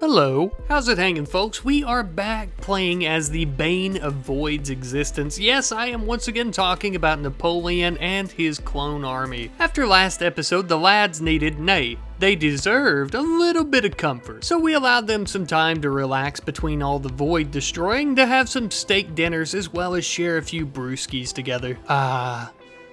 Hello, how's it hanging, folks? We are back playing as the bane of Void's existence. Yes, I am once again talking about Napoleon and his clone army. After last episode, the lads needed, nay, they deserved a little bit of comfort. So we allowed them some time to relax between all the Void destroying, to have some steak dinners as well as share a few brewskis together.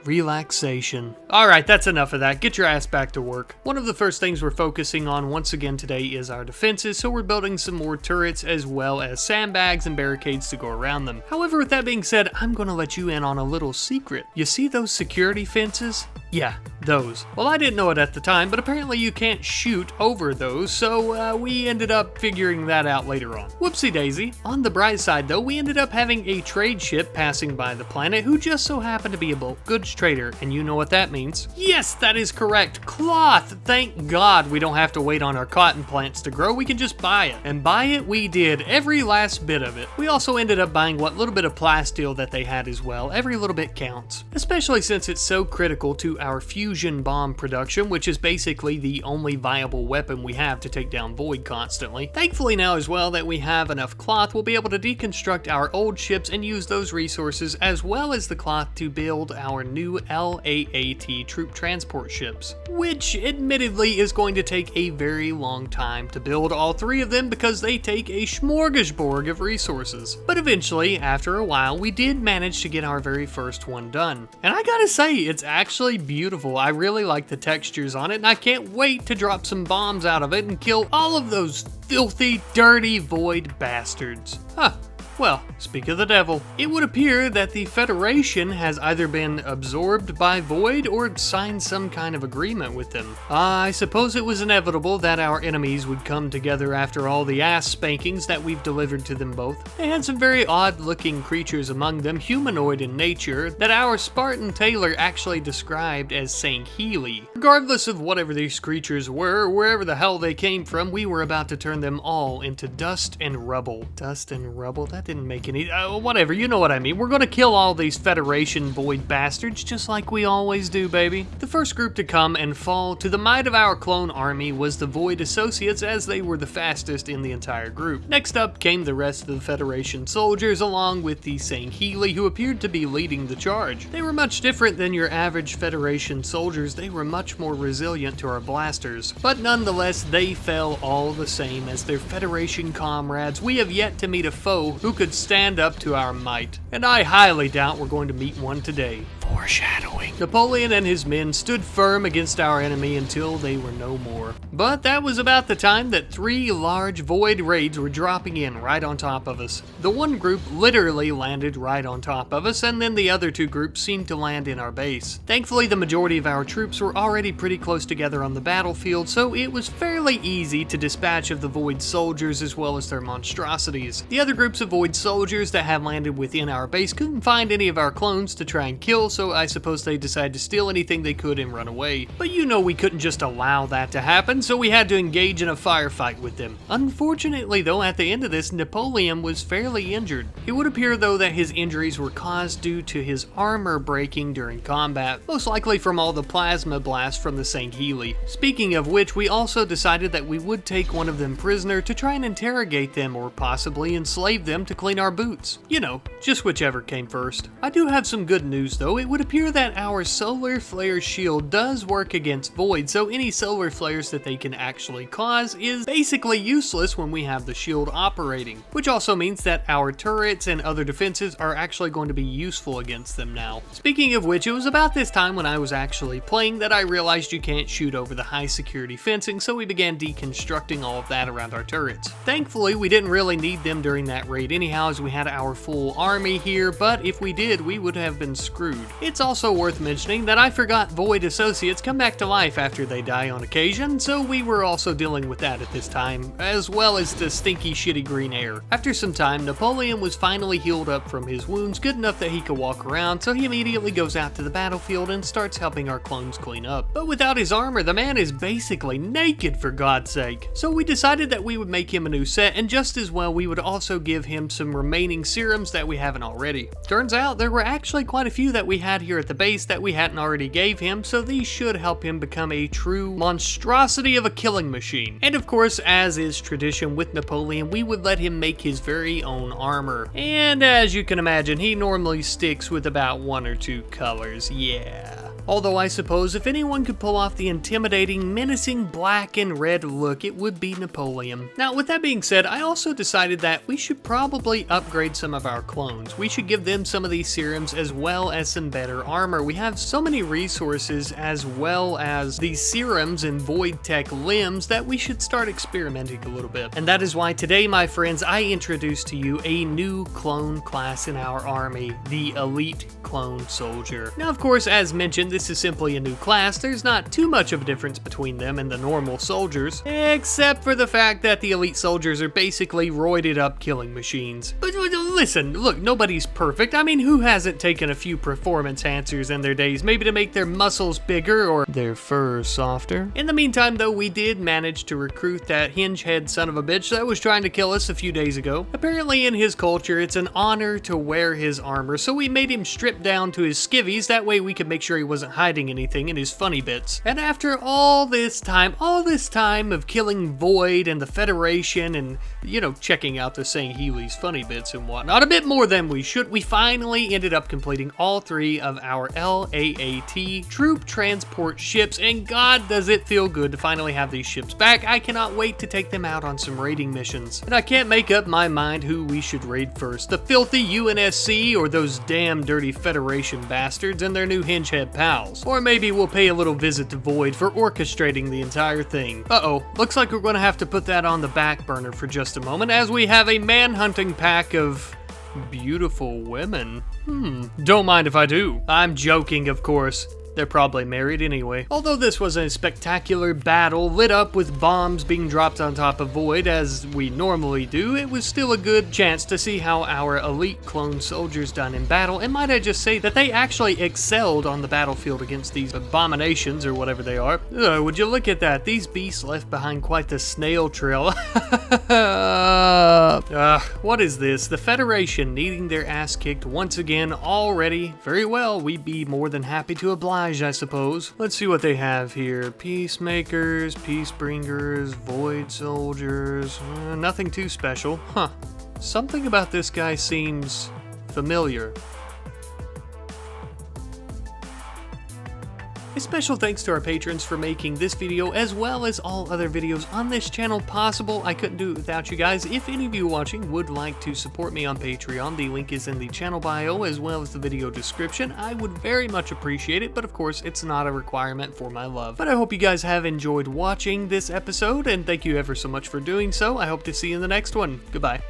Relaxation. Alright, that's enough of that. Get your ass back to work. One of the first things we're focusing on once again today is our defenses, so we're building some more turrets as well as sandbags and barricades to go around them. However, with that being said, I'm gonna let you in on a little secret. You see those security fences? Yeah, those. Well, I didn't know it at the time, but apparently you can't shoot over those, so we ended up figuring that out later on. Whoopsie daisy. On the bright side though, we ended up having a trade ship passing by the planet who just so happened to be a bulk goods trader, and you know what that means. Yes, that is correct. Cloth! Thank God we don't have to wait on our cotton plants to grow, we can just buy it. And buy it we did, every last bit of it. We also ended up buying what little bit of plasteel that they had as well. Every little bit counts. Especially since it's so critical to our fusion bomb production, which is basically the only viable weapon we have to take down Void constantly. Thankfully now as well that we have enough cloth, we'll be able to deconstruct our old ships and use those resources as well as the cloth to build our new LAAT troop transport ships, which admittedly is going to take a very long time to build all three of them because they take a smorgasbord of resources. But eventually, after a while, we did manage to get our very first one done. And I gotta say, it's actually beautiful. I really like the textures on it, and I can't wait to drop some bombs out of it and kill all of those filthy, dirty Void bastards. Huh. Well, speak of the devil, it would appear that the Federation has either been absorbed by Void or signed some kind of agreement with them. I suppose it was inevitable that our enemies would come together after all the ass spankings that we've delivered to them both. They had some very odd-looking creatures among them, humanoid in nature, that our Spartan tailor actually described as Sangheli. Regardless of whatever these creatures were, or wherever the hell they came from, we were about to turn them all into dust and rubble. Dust and rubble? That didn't make any... whatever, you know what I mean. We're gonna kill all these Federation Void bastards just like we always do, baby. The first group to come and fall to the might of our clone army was the Void Associates, as they were the fastest in the entire group. Next up came the rest of the Federation soldiers, along with the Sangheli, who appeared to be leading the charge. They were much different than your average Federation soldiers. They were much more resilient to our blasters, but nonetheless, they fell all the same as their Federation comrades. We have yet to meet a foe who could stand up to our might, and I highly doubt we're going to meet one today. Foreshadowing. Napoleon and his men stood firm against our enemy until they were no more. But that was about the time that three large Void raids were dropping in right on top of us. The one group literally landed right on top of us, and then the other two groups seemed to land in our base. Thankfully, the majority of our troops were already pretty close together on the battlefield, so it was fairly easy to dispatch of the Void soldiers as well as their monstrosities. The other groups of Void soldiers that had landed within our base couldn't find any of our clones to try and kill, so I suppose they decided to steal anything they could and run away. But you know we couldn't just allow that to happen, so we had to engage in a firefight with them. Unfortunately though, at the end of this, Napoleon was fairly injured. It would appear though that his injuries were caused due to his armor breaking during combat, most likely from all the plasma blasts from the Sangheli. Speaking of which, we also decided that we would take one of them prisoner to try and interrogate them or possibly enslave them to clean our boots. You know, just whichever came first. I do have some good news though. It would appear that our solar flare shield does work against Void, so any solar flares that they can actually cause is basically useless when we have the shield operating, which also means that our turrets and other defenses are actually going to be useful against them now. Speaking of which, it was about this time when I was actually playing that I realized you can't shoot over the high security fencing, so we began deconstructing all of that around our turrets. Thankfully, we didn't really need them during that raid anyhow, as we had our full army here, but if we did, we would have been screwed. It's also worth mentioning that I forgot Void Associates come back to life after they die on occasion, so we were also dealing with that at this time, as well as the stinky shitty green air. After some time, Napoleon was finally healed up from his wounds, good enough that he could walk around, so he immediately goes out to the battlefield and starts helping our clones clean up. But without his armor, the man is basically naked, for God's sake. So we decided that we would make him a new set, and just as well we would also give him some remaining serums that we haven't already. Turns out there were actually quite a few that we had here at the base that we hadn't already gave him, so these should help him become a true monstrosity of a killing machine. And of course, as is tradition with Napoleon, we would let him make his very own armor. And as you can imagine, he normally sticks with about 1 or 2 colors, yeah. Although I suppose if anyone could pull off the intimidating, menacing black and red look, it would be Napoleon. Now, with that being said, I also decided that we should probably upgrade some of our clones. We should give them some of these serums as well as some better armor. We have so many resources as well as these serums and void tech limbs that we should start experimenting a little bit. And that is why today, my friends, I introduce to you a new clone class in our army, the Elite Clone Soldier. Now, of course, as mentioned, this is simply a new class. There's not too much of a difference between them and the normal soldiers, except for the fact that the elite soldiers are basically roided up killing machines. But listen, look, nobody's perfect. I mean, who hasn't taken a few performance enhancers in their days, maybe to make their muscles bigger or their fur softer? In the meantime, though, we did manage to recruit that hinge-head son of a bitch that was trying to kill us a few days ago. Apparently, in his culture, it's an honor to wear his armor, so we made him strip down to his skivvies. That way we could make sure he wasn't hiding anything in his funny bits. And after all this time of killing Void and the Federation and, you know, checking out the St. Healy's funny bits and whatnot, a bit more than we should, we finally ended up completing all 3 of our LAAT troop transport ships, and God, does it feel good to finally have these ships back. I cannot wait to take them out on some raiding missions. And I can't make up my mind who we should raid first, the filthy UNSC or those damn dirty Federation bastards and their new hingehead pals. Or maybe we'll pay a little visit to Void for orchestrating the entire thing. Uh-oh, looks like we're going to have to put that on the back burner for just a moment as we have a manhunting pack of beautiful women. Don't mind if I do. I'm joking, of course. They're probably married anyway. Although this was a spectacular battle lit up with bombs being dropped on top of Void as we normally do, it was still a good chance to see how our elite clone soldiers done in battle, and might I just say that they actually excelled on the battlefield against these abominations or whatever they are. Would you look at that? These beasts left behind quite the snail trail. What is this? The Federation needing their ass kicked once again already. Very well, we'd be more than happy to oblige, I suppose. Let's see what they have here. Peacemakers, Peacebringers, Void Soldiers. Nothing too special. Huh. Something about this guy seems familiar. A special thanks to our patrons for making this video as well as all other videos on this channel possible. I couldn't do it without you guys. If any of you watching would like to support me on Patreon, the link is in the channel bio as well as the video description. I would very much appreciate it, but of course it's not a requirement for my love. But I hope you guys have enjoyed watching this episode, and thank you ever so much for doing so. I hope to see you in the next one. Goodbye.